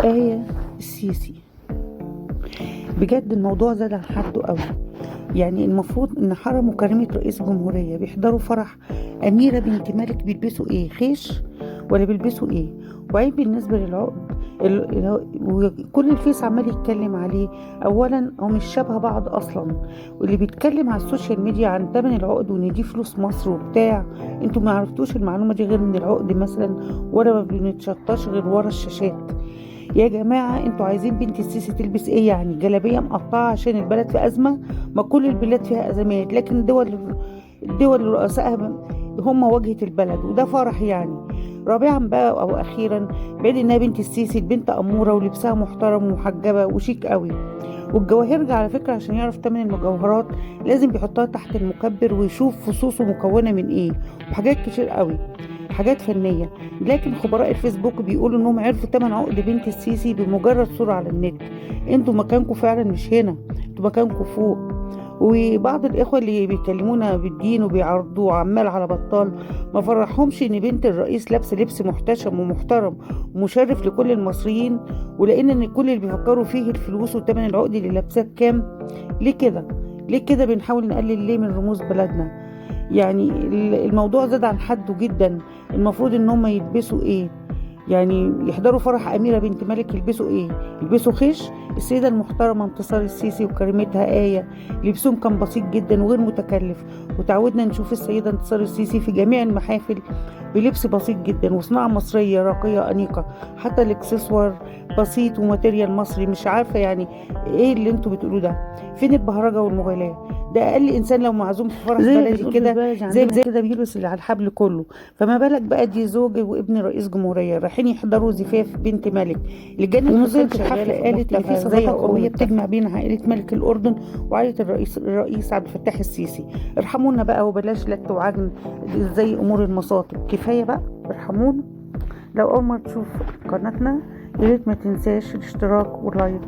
آية السيسي. بجد الموضوع زاد عن حده قوي. يعني المفروض ان حرم وكريمة رئيس الجمهورية بيحضروا فرح أميرة بنت ملك، بيلبسوا ايه؟ خيش ولا بيلبسوا ايه؟ وعيب بالنسبة للعقد. وكل الفيس عمال يتكلم عليه. اولا هو مش شبه بعض اصلا، واللي بيتكلم على السوشيال ميديا عن تمن العقد وان دي فلوس مصر وبتاع، انتوا ما عرفتوش المعلومة دي غير من العقد مثلا، ولا ما بنتشطاش غير ورا الشاشات. يا جماعة انتوا عايزين بنت السيسي تلبس ايه؟ يعني جلابية مقطعة عشان البلد في أزمة؟ ما كل البلاد فيها أزمات، لكن الدول اللي رؤسائها هم واجهة البلد، وده فرح يعني. رابعا بقى او اخيرا، بعيد انها بنت السيسي، البنت اموره ولبسها محترم ومحجبه وشيك قوي. والجواهرجي على فكره عشان يعرف تمن المجوهرات لازم بيحطها تحت المكبر ويشوف فصوصه مكونه من ايه، وحاجات كتير قوي، حاجات فنيه. لكن خبراء الفيسبوك بيقولوا انهم عرفوا تمن عقد بنت السيسي بمجرد صوره على النت. انتوا مكانكم فعلا مش هنا، انتوا مكانكم فوق. وبعض الاخوه اللي بيكلمونا بالدين وبيعرضوا عمال على بطال، ما فرحهمش ان بنت الرئيس لابسه لبس محتشم ومحترم ومشرف لكل المصريين، ولان ان كل اللي بيفكروا فيه الفلوس وتمن العقد اللي لابساه بكام. ليه كده؟ ليه كده بنحاول نقلل ليه من رموز بلدنا؟ يعني الموضوع زاد عن حده جدا. المفروض ان هم يلبسوا ايه؟ يعني يحضروا فرح أميرة بنت ملك يلبسوا ايه؟ يلبسوا خيش؟ السيدة المحترمة انتصار السيسي وكريمتها آية لبسهم كان بسيط جدا وغير متكلف، وتعودنا نشوف السيدة انتصار السيسي في جميع المحافل بلبس بسيط جدا وصناعة مصرية راقية أنيقة، حتى الاكسسوار بسيط وماتيريال مصري. مش عارفة يعني ايه اللي انتوا بتقولوه ده؟ فين البهرجة والمغالاة؟ ده اقل انسان لو معزوم في فرح بلدي كده زي كده بيلبس اللي على الحبل كله، فما بالك بقى دي زوج وابن رئيس جمهورية رايحين يحضروا زفاف بنت ملك. لجنة ومنظمة الحفل قالت ان في صداقة قوية بتجمع بين عائلة ملك الأردن وعائلة الرئيس عبد الفتاح السيسي. ارحمونا بقى وبلاش لت وعجن زي أمور المصاطب، كفاية بقى، ارحمونا. لو أول مرة تشوف قناتنا ياريت ما تنساش الاشتراك واللايك.